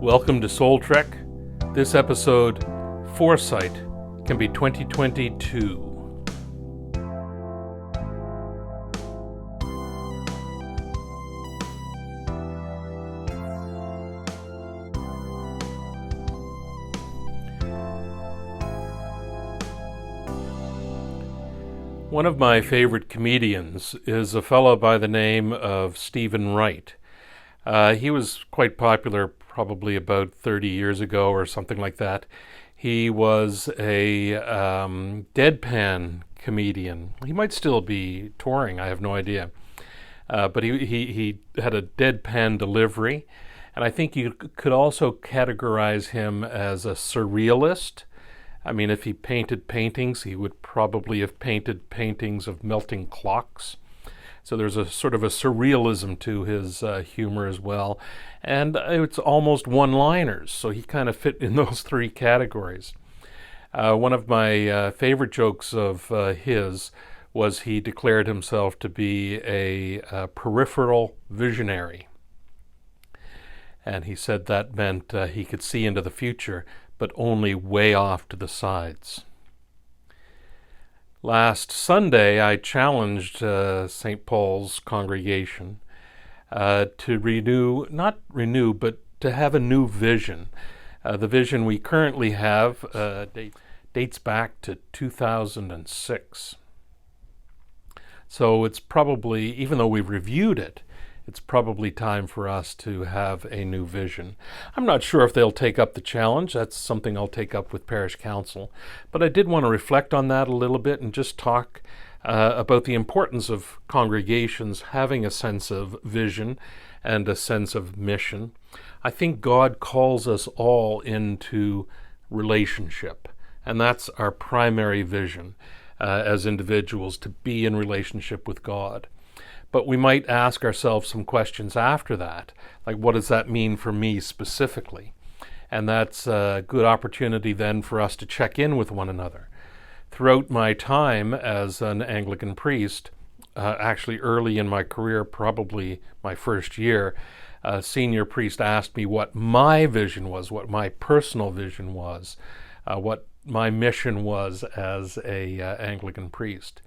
Welcome to Soul Trek. This episode, Foresight, can be 2022. One of my favorite comedians is a fellow by the name of Stephen Wright. He was quite popular probably about 30 years ago or something like that. He was a deadpan comedian. He might still be touring, I have no idea. But he had a deadpan delivery. And I think you could also categorize him as a surrealist. I mean, if he painted paintings, he would probably have painted paintings of melting clocks. So there's a sort of a surrealism to his humor as well. And it's almost one-liners, so he kind of fit in those three categories. One of my favorite jokes of his was he declared himself to be a peripheral visionary. And he said that meant he could see into the future, but only way off to the sides. Last Sunday, I challenged St. Paul's congregation to but to have a new vision. The vision we currently have dates back to 2006. So it's probably, even though we've reviewed it, it's probably time for us to have a new vision. I'm not sure if they'll take up the challenge. That's something I'll take up with parish council. But I did want to reflect on that a little bit and just talk about the importance of congregations having a sense of vision and a sense of mission. I think God calls us all into relationship, and that's our primary vision as individuals, to be in relationship with God. But we might ask ourselves some questions after that, like what does that mean for me specifically? And that's a good opportunity then for us to check in with one another. Throughout my time as an Anglican priest, actually early in my career, probably my first year, a senior priest asked me what my vision was, what my personal vision was, what my mission was as a Anglican priest.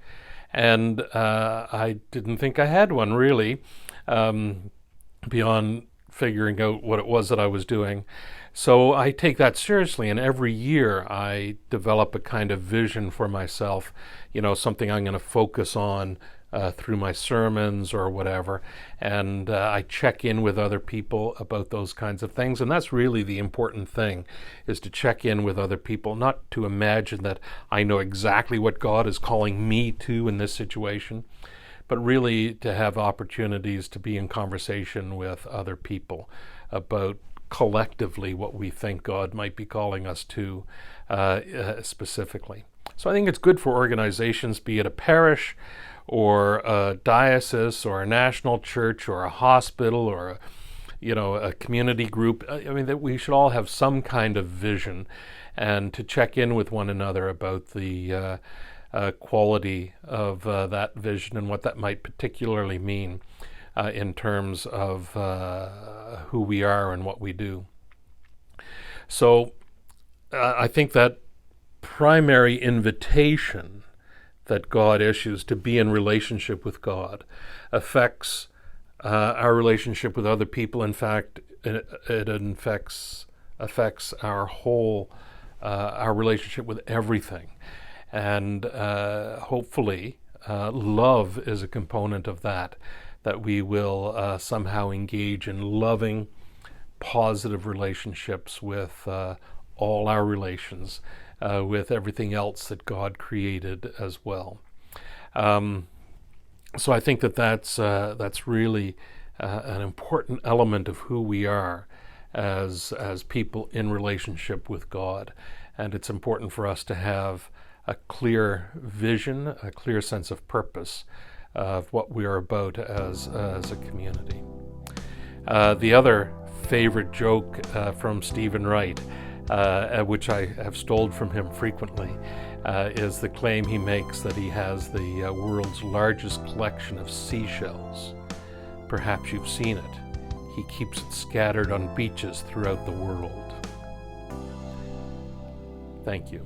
And I didn't think I had one, really, beyond figuring out what it was that I was doing. So I take that seriously, and every year I develop a kind of vision for myself, something I'm going to focus on through my sermons or whatever. And I check in with other people about those kinds of things. And that's really the important thing, is to check in with other people, not to imagine that I know exactly what God is calling me to in this situation, but really to have opportunities to be in conversation with other people about collectively what we think God might be calling us to specifically. So I think it's good for organizations, be it a parish or a diocese or a national church or a hospital or a community group. I mean, that we should all have some kind of vision, and to check in with one another about the quality of that vision and what that might particularly mean in terms of who we are and what we do. So I think that primary invitation that God issues to be in relationship with God affects our relationship with other people. In fact, it affects our whole our relationship with everything. And hopefully love is a component of that we will somehow engage in loving, positive relationships with all our relations, with everything else that God created as well. So I think that's really an important element of who we are as people in relationship with God. And it's important for us to have a clear vision, a clear sense of purpose of what we are about as a community. The other favorite joke from Stephen Wright, which I have stole from him frequently, is the claim he makes that he has the world's largest collection of seashells. Perhaps you've seen it. He keeps it scattered on beaches throughout the world. Thank you.